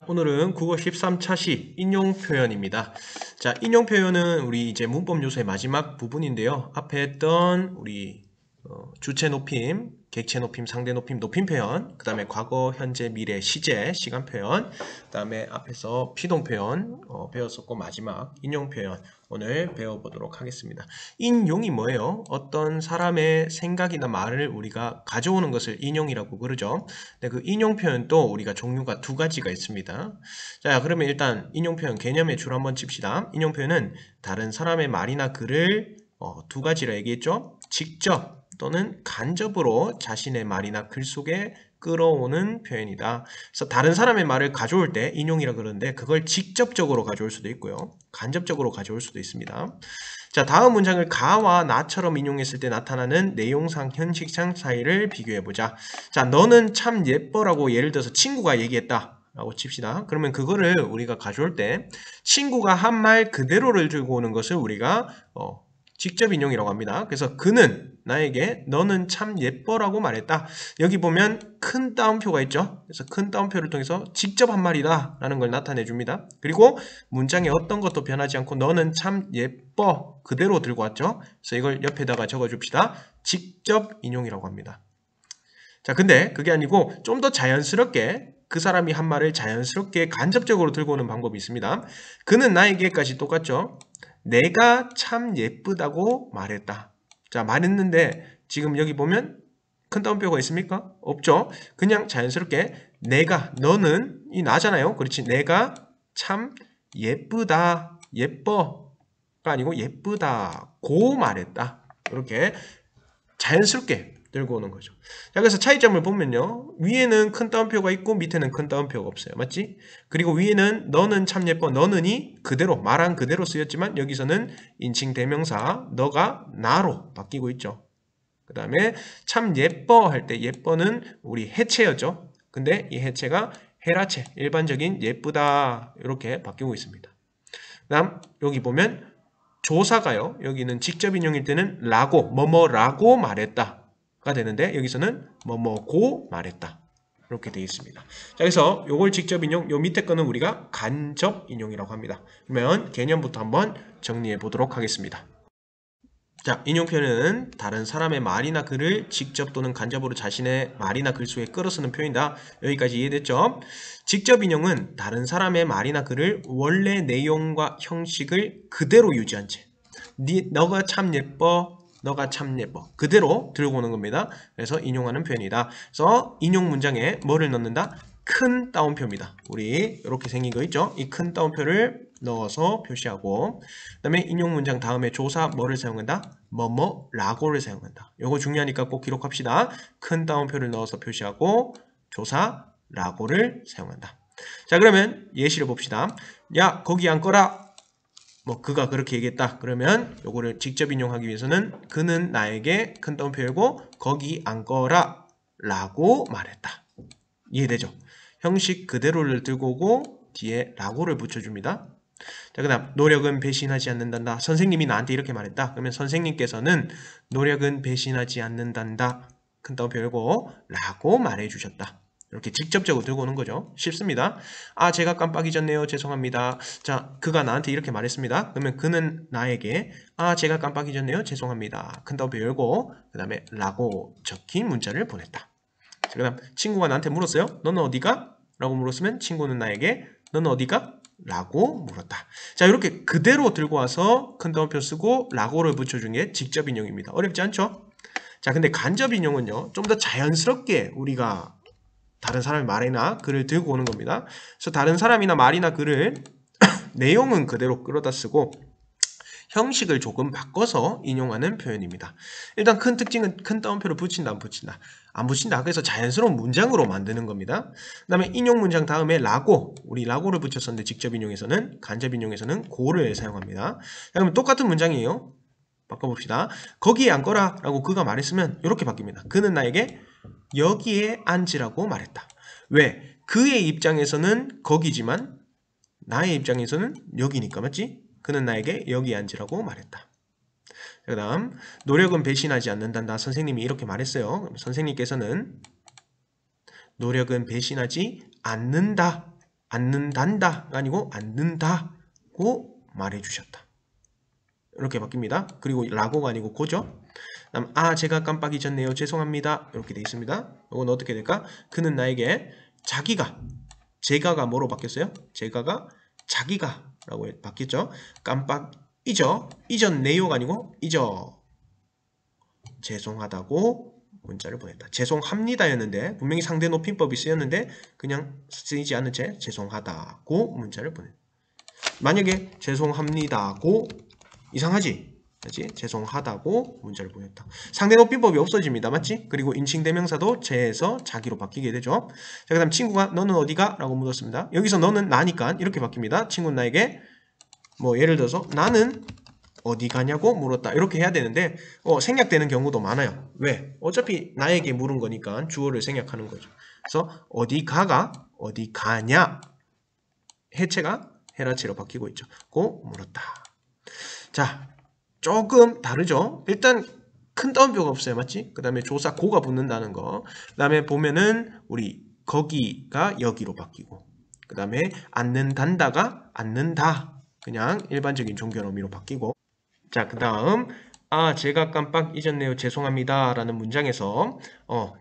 오늘은 국어 13차 시 인용 표현입니다. 자, 인용 표현은 우리 이제 문법 요소의 마지막 부분인데요. 앞에 했던 우리 주체 높임, 객체 높임, 상대 높임, 높임 표현, 그 다음에 과거, 현재, 미래, 시제, 시간 표현, 그 다음에 앞에서 피동 표현 배웠었고 마지막 인용 표현 오늘 배워보도록 하겠습니다. 인용이 뭐예요? 어떤 사람의 생각이나 말을 우리가 가져오는 것을 인용이라고 그러죠. 근데 그 인용 표현도 우리가 종류가 두 가지가 있습니다. 자, 그러면 일단 인용 표현 개념의 줄 한번 칩시다. 인용 표현은 다른 사람의 말이나 글을 두 가지로 얘기했죠. 직접 또는 간접으로 자신의 말이나 글 속에 끌어오는 표현이다. 그래서 다른 사람의 말을 가져올 때 인용이라 그러는데 그걸 직접적으로 가져올 수도 있고요. 간접적으로 가져올 수도 있습니다. 자, 다음 문장을 가와 나처럼 인용했을 때 나타나는 내용상 현식상 사이를 비교해보자. 자, 너는 참 예뻐라고 예를 들어서 친구가 얘기했다 라고 칩시다. 그러면 그거를 우리가 가져올 때 친구가 한 말 그대로를 들고 오는 것을 우리가 직접 인용이라고 합니다. 그래서 그는 나에게 너는 참 예뻐라고 말했다. 여기 보면 큰 따옴표가 있죠. 그래서 큰 따옴표를 통해서 직접 한 말이다 라는 걸 나타내 줍니다. 그리고 문장에 어떤 것도 변하지 않고 너는 참 예뻐 그대로 들고 왔죠. 그래서 이걸 옆에다가 적어 줍시다. 직접 인용이라고 합니다. 자, 근데 그게 아니고 좀 더 자연스럽게 그 사람이 한 말을 자연스럽게 간접적으로 들고 오는 방법이 있습니다. 그는 나에게까지 똑같죠. 내가 참 예쁘다고 말했다. 자, 말했는데 지금 여기 보면 큰 따옴표가 있습니까? 없죠. 그냥 자연스럽게 내가, 너는 이 나잖아요. 그렇지. 내가 참 예쁘다, 예뻐가 아니고 예쁘다고 말했다. 이렇게 자연스럽게 들고 오는 거죠. 자, 그래서 차이점을 보면요. 위에는 큰 따옴표가 있고 밑에는 큰 따옴표가 없어요. 맞지? 그리고 위에는 너는 참 예뻐. 너는이 그대로 말한 그대로 쓰였지만 여기서는 인칭 대명사 너가 나로 바뀌고 있죠. 그 다음에 참 예뻐 할 때 예뻐는 우리 해체였죠. 근데 이 해체가 헤라체, 일반적인 예쁘다 이렇게 바뀌고 있습니다. 그 다음 여기 보면 조사가요. 여기는 직접 인용일 때는 라고, 뭐뭐라고 말했다가 되는데 여기서는 뭐뭐고 말했다. 이렇게 되어 있습니다. 자, 그래서 요걸 직접 인용, 요 밑에 거는 우리가 간접 인용이라고 합니다. 그러면 개념부터 한번 정리해 보도록 하겠습니다. 자, 인용 표현은 다른 사람의 말이나 글을 직접 또는 간접으로 자신의 말이나 글 속에 끌어쓰는 표현이다. 여기까지 이해됐죠? 직접 인용은 다른 사람의 말이나 글을 원래 내용과 형식을 그대로 유지한 채 너가 참 예뻐, 너가 참 예뻐 그대로 들고 오는 겁니다. 그래서 인용하는 표현이다. 그래서 인용 문장에 뭐를 넣는다? 큰 따옴표입니다. 우리 이렇게 생긴 거 있죠? 이 큰 따옴표를 넣어서 표시하고 그 다음에 인용 문장 다음에 조사 뭐를 사용한다? 뭐뭐라고를 사용한다. 요거 중요하니까 꼭 기록합시다. 큰 따옴표를 넣어서 표시하고 조사 라고를 사용한다. 자, 그러면 예시를 봅시다. 야, 거기 앉거라. 뭐 그가 그렇게 얘기했다. 그러면 요거를 직접 인용하기 위해서는 그는 나에게 큰 따옴표 열고 거기 앉거라 라고 말했다. 이해되죠? 형식 그대로를 들고 오고 뒤에 라고를 붙여줍니다. 자, 그 다음 노력은 배신하지 않는단다. 선생님이 나한테 이렇게 말했다. 그러면 선생님께서는 노력은 배신하지 않는단다. 큰 따옴표 열고 라고 말해주셨다. 이렇게 직접적으로 들고 오는 거죠. 쉽습니다. 아, 제가 깜빡 잊었네요. 죄송합니다. 자, 그가 나한테 이렇게 말했습니다. 그러면 그는 나에게 아, 제가 깜빡 잊었네요. 죄송합니다. 큰 따옴표 열고 그 다음에 라고 적힌 문자를 보냈다. 그 다음 친구가 나한테 물었어요. 너는 어디가? 라고 물었으면 친구는 나에게 너는 어디가? 라고 물었다. 자, 이렇게 그대로 들고 와서 큰 따옴표 쓰고 라고를 붙여준 게 직접 인용입니다. 어렵지 않죠? 자, 근데 간접 인용은요. 좀 더 자연스럽게 우리가 다른 사람의 말이나 글을 들고 오는 겁니다. 그래서 다른 사람이나 말이나 글을 내용은 그대로 끌어다 쓰고 형식을 조금 바꿔서 인용하는 표현입니다. 일단 큰 특징은 큰 따옴표를 붙인다 안 붙인다? 안 붙인다. 그래서 자연스러운 문장으로 만드는 겁니다. 그 다음에 인용 문장 다음에 라고, 우리 라고를 붙였었는데 직접 인용에서는, 간접 인용에서는 고를 사용합니다. 그러면 똑같은 문장이에요. 바꿔봅시다. 거기에 앉거라 라고 그가 말했으면 이렇게 바뀝니다. 그는 나에게 여기에 앉으라고 말했다. 왜? 그의 입장에서는 거기지만 나의 입장에서는 여기니까 맞지? 그는 나에게 여기 앉으라고 말했다. 그 다음 노력은 배신하지 않는단다. 선생님이 이렇게 말했어요. 선생님께서는 노력은 배신하지 않는다. 않는단다가 아니고 않는다고 말해주셨다. 이렇게 바뀝니다. 그리고 라고가 아니고 고죠. 다음 제가 깜빡 잊었네요. 죄송합니다. 이렇게 되어 있습니다. 이건 어떻게 될까? 그는 나에게 제가가 뭐로 바뀌었어요? 제가가 자기가 라고 바뀌었죠. 깜빡 잊었네요가 아니고 죄송하다고 문자를 보냈다. 죄송합니다 였는데 분명히 상대 높임법이 쓰였는데 그냥 쓰이지 않은 채 죄송하다고 문자를 보냈다. 만약에 죄송합니다고 이상하지? 그렇지? 죄송하다고 문자를 보냈다. 상대 높임법이 없어집니다. 맞지? 그리고 인칭대명사도 제에서 자기로 바뀌게 되죠. 자, 그 다음 친구가 너는 어디가? 라고 물었습니다. 여기서 너는 나니까 이렇게 바뀝니다. 친구는 나에게 뭐 예를 들어서 나는 어디 가냐고 물었다. 이렇게 해야 되는데 생략되는 경우도 많아요. 왜? 어차피 나에게 물은 거니까 주어를 생략하는 거죠. 그래서 어디 가냐 해체가 헤라체로 바뀌고 있죠. 고 물었다. 자, 조금 다르죠. 일단 큰 따옴표가 없어요. 맞지? 그 다음에 조사 고가 붙는다는 거. 그 다음에 보면은 우리 거기가 여기로 바뀌고 그 다음에 않는단다가 않는다. 그냥 일반적인 종결 어미로 바뀌고 자, 그 다음 제가 깜빡 잊었네요. 죄송합니다. 라는 문장에서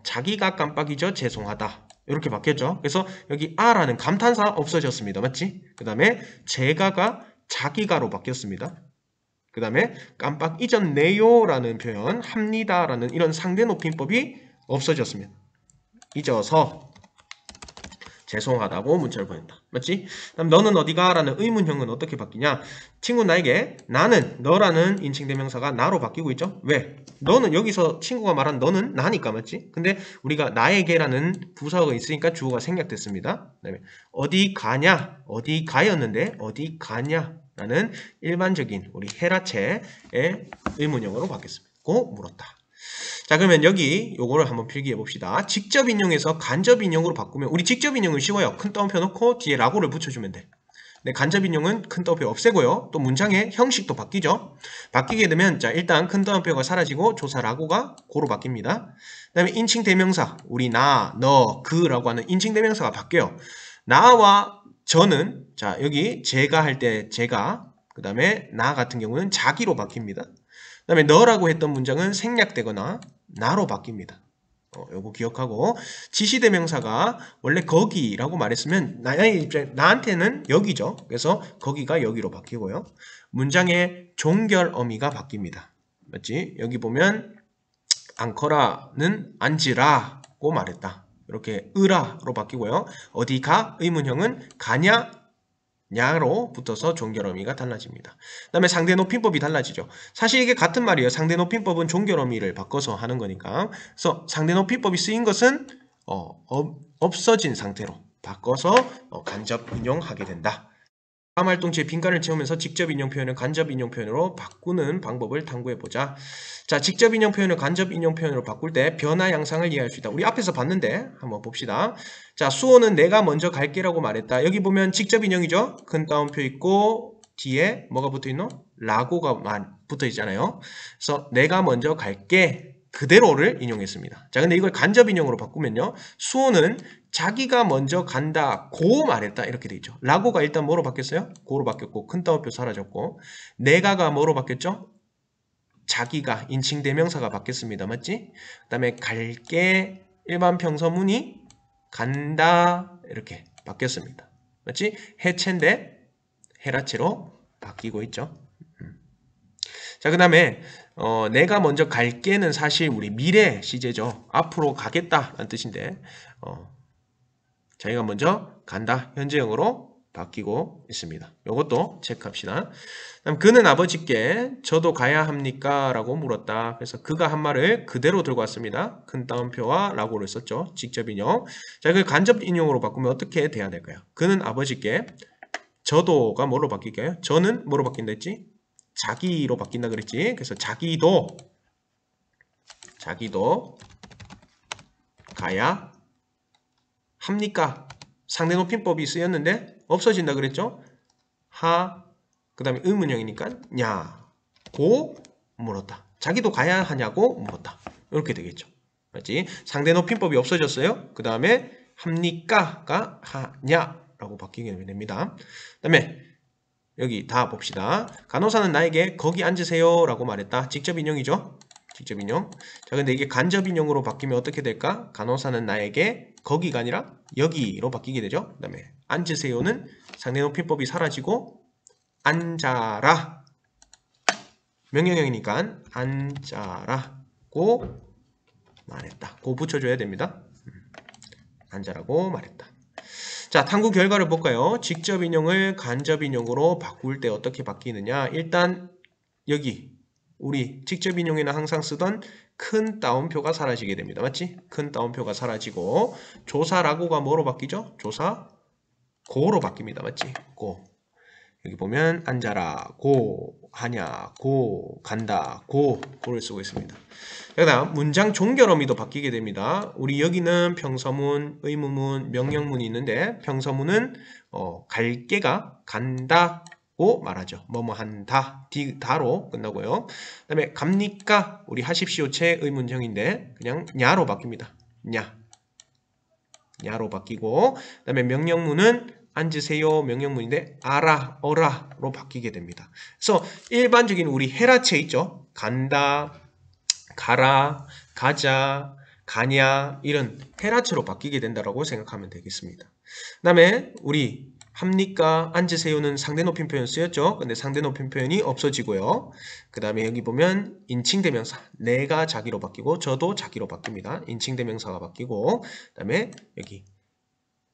자기가 깜빡 잊어 죄송하다. 이렇게 바뀌었죠. 그래서 여기 라는 감탄사 없어졌습니다. 맞지? 그 다음에 제가가 자기가로 바뀌었습니다. 그 다음에 깜빡 잊었네요 라는 표현 합니다 라는 이런 상대 높임법이 없어졌습니다. 잊어서 죄송하다고 문자를 보낸다. 맞지? 그럼 너는 어디가? 라는 의문형은 어떻게 바뀌냐? 친구 나에게 나는 너라는 인칭대명사가 나로 바뀌고 있죠? 왜? 너는 여기서 친구가 말한 너는 나니까 맞지? 근데 우리가 나에게라는 부사가 있으니까 주어가 생략됐습니다. 그다음에 어디 가냐? 어디 가였는데 어디 가냐? 라는 일반적인 우리 헤라체의 의문형으로 바뀌었습니다. 고 물었다. 자, 그러면 여기 요거를 한번 필기해 봅시다. 직접 인용에서 간접 인용으로 바꾸면 우리 직접 인용은 쉬워요. 큰 따옴표 놓고 뒤에 라고를 붙여주면 돼. 네, 간접 인용은 큰 따옴표 없애고요. 또 문장의 형식도 바뀌죠. 바뀌게 되면 자 일단 큰 따옴표가 사라지고 조사 라고가 고로 바뀝니다. 그 다음에 인칭 대명사 우리 나, 너, 그라고 하는 인칭 대명사가 바뀌어요. 나와 저는 자 여기 제가 할 때 제가 그 다음에 나 같은 경우는 자기로 바뀝니다. 그 다음에 너라고 했던 문장은 생략되거나 나로 바뀝니다. 요거 기억하고 지시대명사가 원래 거기라고 말했으면 나한테는 여기죠. 그래서 거기가 여기로 바뀌고요. 문장의 종결 어미가 바뀝니다. 맞지? 여기 보면 앉거라는 앉으라고 말했다. 이렇게 으라로 바뀌고요. 어디 가? 의문형은 가냐? 냐로 붙어서 종결 어미가 달라집니다. 그 다음에 상대 높임법이 달라지죠. 사실 이게 같은 말이에요. 상대 높임법은 종결 어미를 바꿔서 하는 거니까. 그래서 상대 높임법이 쓰인 것은 없어진 상태로 바꿔서 간접 인용하게 된다. 다음 활동지에 빈칸을 채우면서 직접 인용 표현을 간접 인용 표현으로 바꾸는 방법을 탐구해보자. 자, 직접 인용 표현을 간접 인용 표현으로 바꿀 때 변화 양상을 이해할 수 있다. 우리 앞에서 봤는데 한번 봅시다. 자, 수호는 내가 먼저 갈게라고 말했다. 여기 보면 직접 인용이죠. 큰 따옴표 있고 뒤에 뭐가 붙어있노? 라고가 붙어 있잖아요. 그래서 내가 먼저 갈게 그대로를 인용했습니다. 자, 근데 이걸 간접 인용으로 바꾸면요. 수호는 자기가 먼저 간다고 말했다 이렇게 돼 있죠. 라고가 일단 뭐로 바뀌었어요? 고로 바뀌었고 큰 따옴표 사라졌고 내가가 뭐로 바뀌었죠? 자기가 인칭대명사가 바뀌었습니다. 맞지? 그 다음에 갈게 일반 평서문이 간다 이렇게 바뀌었습니다. 맞지? 해체인데 헤라체로 바뀌고 있죠. 자, 그 다음에 내가 먼저 갈게는 사실 우리 미래 시제죠. 앞으로 가겠다라는 뜻인데 자기가 먼저 간다 현재형으로 바뀌고 있습니다. 이것도 체크합시다. 그다음 그는 아버지께 저도 가야 합니까? 라고 물었다. 그래서 그가 한 말을 그대로 들고 왔습니다. 큰 따옴표와 라고를 썼죠. 직접 인용. 자, 이걸 간접 인용으로 바꾸면 어떻게 돼야 될까요? 그는 아버지께 저도가 뭐로 바뀔까요? 저는 뭐로 바뀐다 했지? 자기로 바뀐다 그랬지. 그래서 자기도 가야 합니까? 상대 높임법이 쓰였는데 없어진다 그랬죠? 그 다음에 의문형이니까 냐고 물었다. 자기도 가야 하냐고 물었다. 이렇게 되겠죠. 맞지? 상대 높임법이 없어졌어요. 그 다음에 합니까가 하냐라고 라고 바뀌게 됩니다. 그 다음에 여기 다 봅시다. 간호사는 나에게 거기 앉으세요 라고 말했다. 직접 인용이죠. 직접 인용. 자, 근데 이게 간접 인용으로 바뀌면 어떻게 될까? 간호사는 나에게 거기가 아니라 여기로 바뀌게 되죠. 그 다음에 앉으세요는 상대 높임법이 사라지고 앉아라. 명령형이니까 앉아라고 말했다. 고 붙여줘야 됩니다. 앉아라고 말했다. 자, 탐구 결과를 볼까요? 직접 인용을 간접 인용으로 바꿀 때 어떻게 바뀌느냐? 일단 여기 우리 직접 인용에는 항상 쓰던 큰 따옴표가 사라지게 됩니다. 맞지? 큰 따옴표가 사라지고 조사라고가 뭐로 바뀌죠? 조사 고로 바뀝니다. 맞지? 고. 여기 보면 앉아라, 고, 하냐, 고, 간다, 고를 쓰고 있습니다. 그 다음 문장 종결 어미도 바뀌게 됩니다. 우리 여기는 평서문, 의문문, 명령문이 있는데 평서문은 갈게가 간다고 말하죠. 뭐뭐 한다, 다로 끝나고요. 그 다음에 갑니까? 우리 하십시오체 의문형인데 그냥 냐로 바뀝니다. 냐로 바뀌고 그 다음에 명령문은 앉으세요 명령문인데 아라, 어라로 바뀌게 됩니다. 그래서 일반적인 우리 헤라체 있죠. 간다, 가라, 가자, 가냐 이런 헤라체로 바뀌게 된다고 생각하면 되겠습니다. 그 다음에 우리 합니까, 앉으세요는 상대 높임 표현 쓰였죠. 근데 상대 높임 표현이 없어지고요. 그 다음에 여기 보면 인칭대명사 내가 자기로 바뀌고 저도 자기로 바뀝니다. 인칭대명사가 바뀌고 그 다음에 여기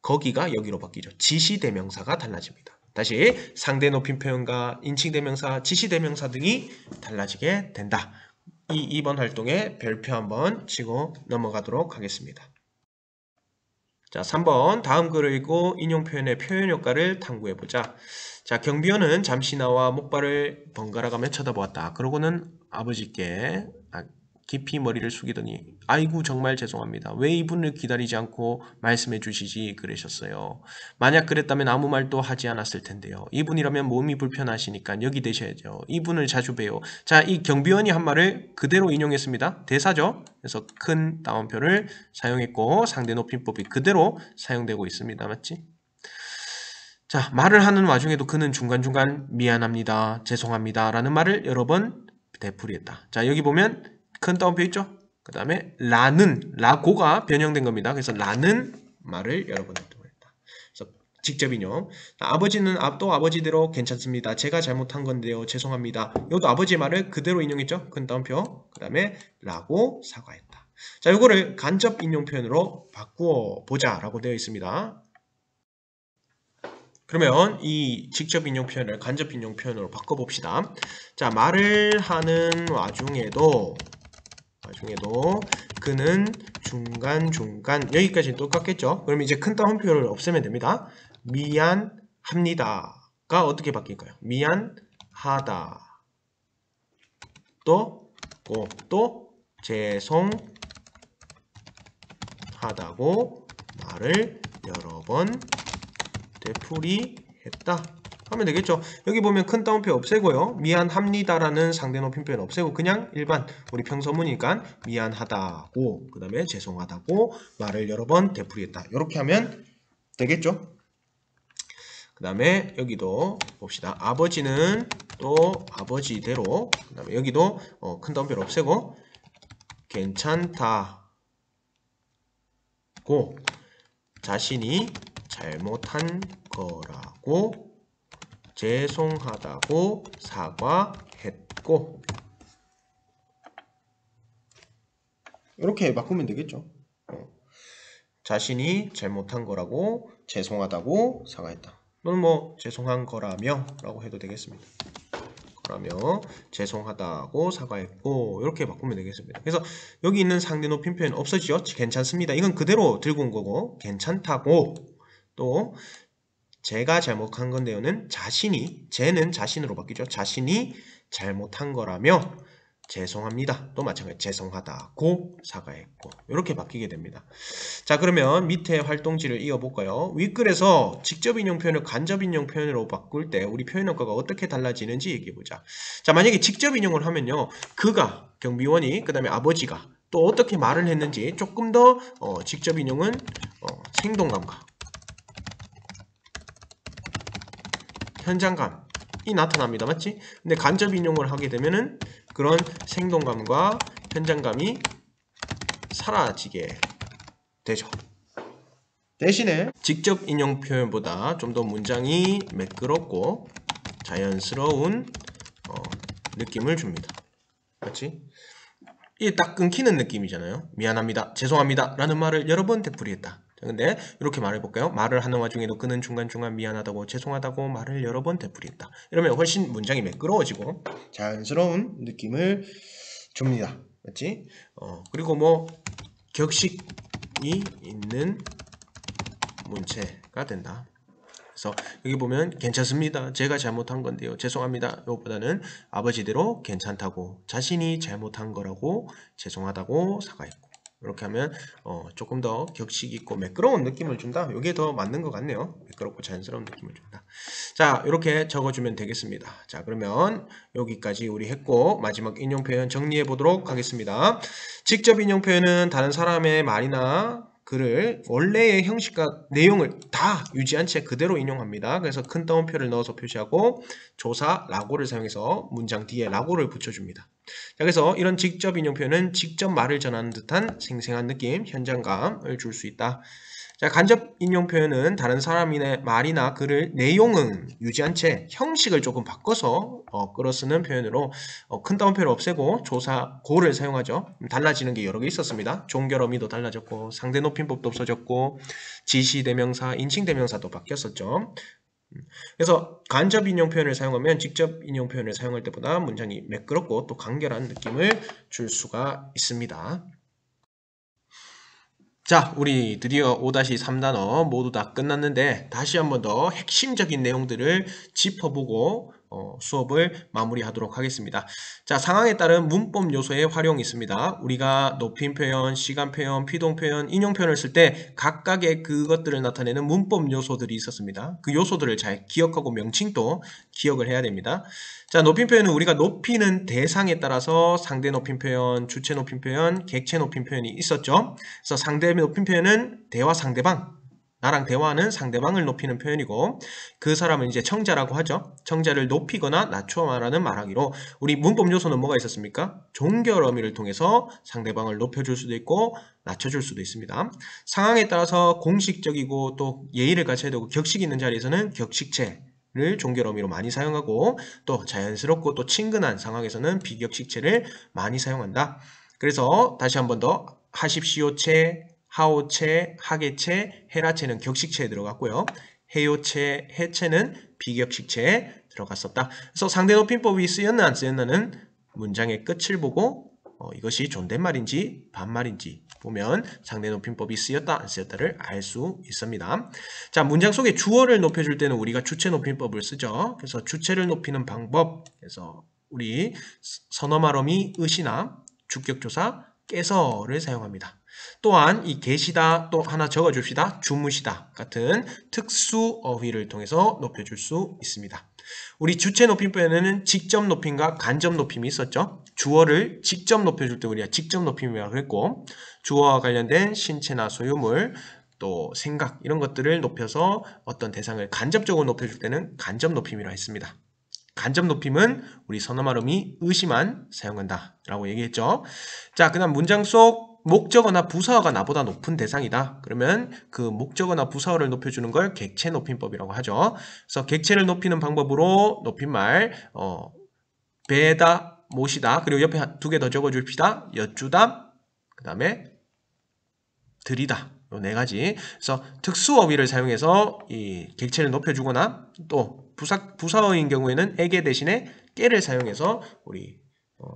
거기가 여기로 바뀌죠. 지시대명사가 달라집니다. 다시 상대 높임 표현과 인칭대명사, 지시대명사 등이 달라지게 된다. 이 2번 활동에 별표 한번 치고 넘어가도록 하겠습니다. 자, 3번 다음 글을 읽고 인용 표현의 표현 효과를 탐구해보자. 자, 경비원은 잠시 나와 목발을 번갈아가며 쳐다보았다. 그러고는 아버지께 깊이 머리를 숙이더니 아이고 정말 죄송합니다. 왜 이분을 기다리지 않고 말씀해 주시지 그러셨어요. 만약 그랬다면 아무 말도 하지 않았을 텐데요. 이분이라면 몸이 불편하시니까 여기 되셔야죠. 이분을 자주 봬요. 자, 이 경비원이 한 말을 그대로 인용했습니다. 대사죠. 그래서 큰 따옴표를 사용했고 상대 높임법이 그대로 사용되고 있습니다. 맞지? 자, 말을 하는 와중에도 그는 중간중간 미안합니다, 죄송합니다 라는 말을 여러 번 되풀이했다. 자, 여기 보면 큰 따옴표 있죠? 그 다음에 라는, 라고가 변형된 겁니다. 그래서 라는 말을 여러 번 했다. 그래서 직접 인용. 아버지는 또 아버지대로 괜찮습니다. 제가 잘못한 건데요. 죄송합니다. 이것도 아버지의 말을 그대로 인용했죠? 큰 따옴표. 그 다음에 라고 사과했다. 자, 이거를 간접 인용 표현으로 바꾸어 보자 라고 되어 있습니다. 그러면 이 직접 인용 표현을 간접 인용 표현으로 바꿔봅시다. 자, 말을 하는 와중에도 그는 중간중간 여기까지는 똑같겠죠. 그럼 이제 큰 따옴표를 없애면 됩니다. 미안합니다가 어떻게 바뀔까요? 미안하다 또 죄송하다고 말을 여러 번 되풀이했다 하면 되겠죠. 여기 보면 큰 따옴표 없애고요. 미안합니다라는 상대 높임 표현 없애고 그냥 일반 우리 평서문이니까 미안하다고 그 다음에 죄송하다고 말을 여러 번 되풀이했다. 이렇게 하면 되겠죠. 그 다음에 여기도 봅시다. 아버지는 또 아버지대로 그 다음에 여기도 큰 따옴표를 없애고 괜찮다고 자신이 잘못한 거라고 죄송하다고 사과했고 이렇게 바꾸면 되겠죠. 자신이 잘못한 거라고 죄송하다고 사과했다. 또는 뭐 죄송한 거라며 라고 해도 되겠습니다. 그러며 죄송하다고 사과했고 이렇게 바꾸면 되겠습니다. 그래서 여기 있는 상대 높임 표현 없어지죠. 괜찮습니다. 이건 그대로 들고 온 거고 괜찮다고 또 제가 잘못한 건데요는 쟤는 자신으로 바뀌죠. 자신이 잘못한 거라며 죄송합니다. 또 마찬가지 죄송하다고 사과했고 이렇게 바뀌게 됩니다. 자, 그러면 밑에 활동지를 이어볼까요? 윗글에서 직접 인용 표현을 간접 인용 표현으로 바꿀 때 우리 표현 효과가 어떻게 달라지는지 얘기해보자. 자, 만약에 직접 인용을 하면요. 그가, 경비원이, 그 다음에 아버지가 또 어떻게 말을 했는지 조금 더 직접 인용은 생동감과 현장감이 나타납니다. 맞지? 근데 간접 인용을 하게 되면은 그런 생동감과 현장감이 사라지게 되죠. 대신에 직접 인용 표현보다 좀 더 문장이 매끄럽고 자연스러운 느낌을 줍니다. 맞지? 이게 딱 끊기는 느낌이잖아요. 미안합니다, 죄송합니다 라는 말을 여러 번 되풀이했다. 근데 이렇게 말해볼까요? 말을 하는 와중에도 그는 중간중간 미안하다고 죄송하다고 말을 여러 번 되풀이했다. 이러면 훨씬 문장이 매끄러워지고 자연스러운 느낌을 줍니다. 맞지? 그리고 뭐 격식이 있는 문체가 된다. 그래서 여기 보면 괜찮습니다, 제가 잘못한 건데요, 죄송합니다 이거보다는 아버지대로 괜찮다고, 자신이 잘못한 거라고 죄송하다고 사과했고, 이렇게 하면 조금 더 격식 있고 매끄러운 느낌을 준다. 이게 더 맞는 것 같네요. 매끄럽고 자연스러운 느낌을 준다. 자, 이렇게 적어주면 되겠습니다. 자, 그러면 여기까지 우리 했고 마지막 인용 표현 정리해 보도록 하겠습니다. 직접 인용 표현은 다른 사람의 말이나 글을 원래의 형식과 내용을 다 유지한 채 그대로 인용합니다. 그래서 큰 따옴표를 넣어서 표시하고 조사, 라고를 사용해서 문장 뒤에 라고를 붙여줍니다. 자, 그래서 이런 직접 인용 표현은 직접 말을 전하는 듯한 생생한 느낌, 현장감을 줄 수 있다. 자, 간접 인용 표현은 다른 사람의 말이나 글을 내용은 유지한 채 형식을 조금 바꿔서 끌어쓰는 표현으로 큰 따옴표를 없애고 조사, 고를 사용하죠. 달라지는 게 여러 개 있었습니다. 종결 어미도 달라졌고 상대 높임법도 없어졌고 지시대명사, 인칭대명사도 바뀌었었죠. 그래서 간접 인용 표현을 사용하면 직접 인용 표현을 사용할 때보다 문장이 매끄럽고 또 간결한 느낌을 줄 수가 있습니다. 자, 우리 드디어 5-3 단어 모두 다 끝났는데 다시 한번 더 핵심적인 내용들을 짚어보고 수업을 마무리하도록 하겠습니다. 자, 상황에 따른 문법 요소의 활용이 있습니다. 우리가 높임 표현, 시간 표현, 피동 표현, 인용 표현을 쓸 때 각각의 그것들을 나타내는 문법 요소들이 있었습니다. 그 요소들을 잘 기억하고 명칭도 기억을 해야 됩니다. 자, 높임 표현은 우리가 높이는 대상에 따라서 상대 높임 표현, 주체 높임 표현, 객체 높임 표현이 있었죠. 그래서 상대 높임 표현은 대화 상대방, 나랑 대화하는 상대방을 높이는 표현이고 그 사람은 이제 청자라고 하죠. 청자를 높이거나 낮춰 말하는 말하기로 우리 문법 요소는 뭐가 있었습니까? 종결 어미를 통해서 상대방을 높여줄 수도 있고 낮춰줄 수도 있습니다. 상황에 따라서 공식적이고 또 예의를 갖춰야 되고 격식 있는 자리에서는 격식체를 종결 어미로 많이 사용하고 또 자연스럽고 또 친근한 상황에서는 비격식체를 많이 사용한다. 그래서 다시 한번 더 하십시오체, 하오체, 하계체, 헤라체는 격식체에 들어갔고요. 해요체, 해체는 비격식체에 들어갔었다. 그래서 상대 높임법이 쓰였나 안 쓰였나는 문장의 끝을 보고 이것이 존댓말인지 반말인지 보면 상대 높임법이 쓰였다 안 쓰였다를 알 수 있습니다. 자, 문장 속에 주어를 높여줄 때는 우리가 주체 높임법을 쓰죠. 그래서 주체를 높이는 방법, 그래서 우리 선어말어미 으시나 주격조사 깨서를 사용합니다. 또한 이 계시다 또 하나 적어줍시다. 주무시다 같은 특수 어휘를 통해서 높여줄 수 있습니다. 우리 주체 높임 표현에는 직접 높임과 간접 높임이 있었죠. 주어를 직접 높여줄 때 우리가 직접 높임이라고 했고 주어와 관련된 신체나 소유물 또 생각 이런 것들을 높여서 어떤 대상을 간접적으로 높여줄 때는 간접 높임이라고 했습니다. 간접 높임은 우리 선어말음이 의시만 사용한다 라고 얘기했죠. 자, 그 다음 문장 속 목적어나 부사어가 나보다 높은 대상이다. 그러면 그 목적어나 부사어를 높여주는 걸 객체 높임법이라고 하죠. 그래서 객체를 높이는 방법으로 높임말 배다, 모시다, 그리고 옆에 2개 더 적어줍시다. 여쭈다, 그 다음에 들이다. 요 4가지. 그래서 특수어휘를 사용해서 이 객체를 높여주거나 또 부사어인 경우에는 에게 대신에 깨를 사용해서 우리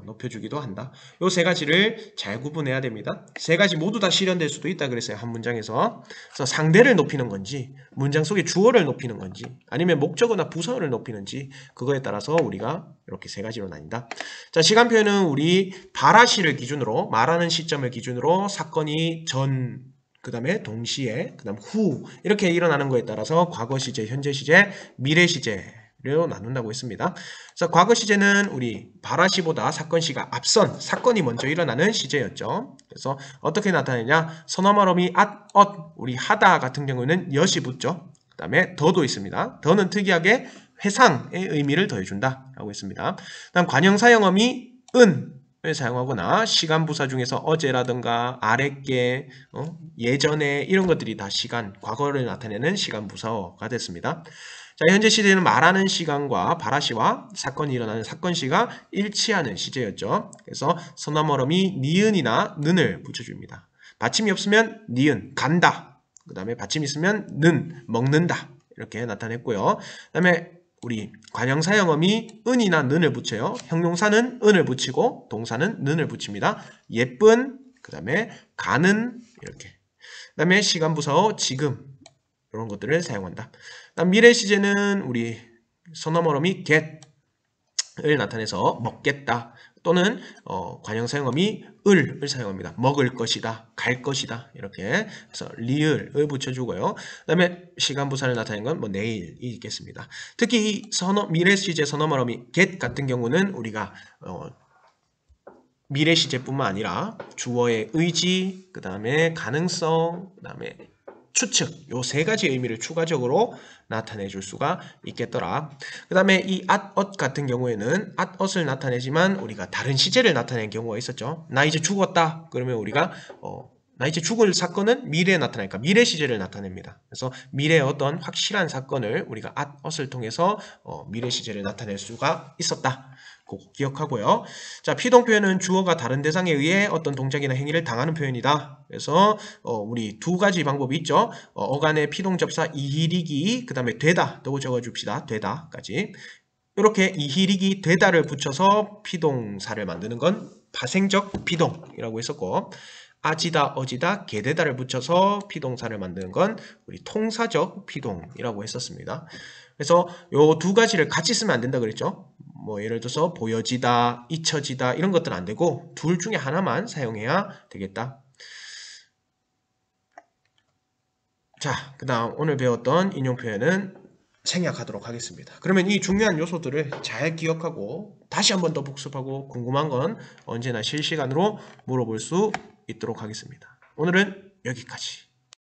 높여주기도 한다. 요 3가지를 잘 구분해야 됩니다. 3가지 모두 다 실현될 수도 있다 그랬어요. 한 문장에서. 그래서 상대를 높이는 건지 문장 속의 주어를 높이는 건지 아니면 목적어나 부사어를 높이는지 그거에 따라서 우리가 이렇게 3가지로 나뉜다. 자, 시간 표현은 우리 발화시를 기준으로 말하는 시점을 기준으로 사건이 전 그 다음에 동시에 그 다음 후 이렇게 일어나는 거에 따라서 과거 시제, 현재 시제, 미래 시제로 나눈다고 했습니다. 그래서 과거 시제는 우리 발화시보다 사건 시가 앞선 사건이 먼저 일어나는 시제였죠. 그래서 어떻게 나타내냐? 선어말어미 앗, 우리 하다 같은 경우는 엿이 붙죠. 그 다음에 더도 있습니다. 더는 특이하게 회상의 의미를 더해준다 라고 했습니다. 다음 관형사형어미 은을 사용하거나 시간부사 중에서 어제라든가 아랫게, 예전에 이런 것들이 다 시간, 과거를 나타내는 시간부사어가 됐습니다. 자, 현재 시제는 말하는 시간과 바라시와 사건이 일어나는 사건시가 일치하는 시제였죠. 그래서 선어머럼이 니은이나 는을 붙여줍니다. 받침이 없으면 니은, 간다. 그 다음에 받침이 있으면 는, 먹는다. 이렇게 나타냈고요. 그 다음에 우리 관형사형어미 은이나 는을 붙여요. 형용사는 은을 붙이고 동사는 는을 붙입니다. 예쁜, 그 다음에 가는 이렇게. 그 다음에 시간부사어 지금 이런 것들을 사용한다. 다음 미래 시제는 우리 선어머럼이 get을 나타내서 먹겠다 또는 관형사형어미 을을 사용합니다. 먹을 것이다, 갈 것이다 이렇게 해서 리을을 붙여주고요. 그 다음에 시간부사를 나타내는 건 뭐 내일이 있겠습니다. 특히 이 미래 시제 선어머럼이 get 같은 경우는 우리가 미래 시제뿐만 아니라 주어의 의지, 그 다음에 가능성, 그 다음에 추측 요 세 가지 의미를 추가적으로 나타내 줄 수가 있겠더라. 그 다음에 이 at 같은 경우에는 at을 나타내지만 우리가 다른 시제를 나타내는 경우가 있었죠. 나 이제 죽었다 그러면 우리가 나 이제 죽을 사건은 미래에 나타나니까 미래 시제를 나타냅니다. 그래서 미래의 어떤 확실한 사건을 우리가 at을 통해서 미래 시제를 나타낼 수가 있었다. 꼭 기억하고요. 자, 피동 표현은 주어가 다른 대상에 의해 어떤 동작이나 행위를 당하는 표현이다. 그래서 우리 두 가지 방법이 있죠. 어간의 피동 접사 이히리기, 그 다음에 되다 또 적어줍시다. 되다까지. 이렇게 이히리기 되다를 붙여서 피동사를 만드는 건 파생적 피동이라고 했었고, 아지다, 어지다, 게되다를 붙여서 피동사를 만드는 건 우리 통사적 피동이라고 했었습니다. 그래서 요 두 가지를 같이 쓰면 안 된다 그랬죠. 뭐 예를 들어서 보여지다, 잊혀지다 이런 것들은 안 되고 둘 중에 하나만 사용해야 되겠다. 자, 그 다음 오늘 배웠던 인용 표현은 생략하도록 하겠습니다. 그러면 이 중요한 요소들을 잘 기억하고 다시 한 번 더 복습하고 궁금한 건 언제나 실시간으로 물어볼 수 있도록 하겠습니다. 오늘은 여기까지.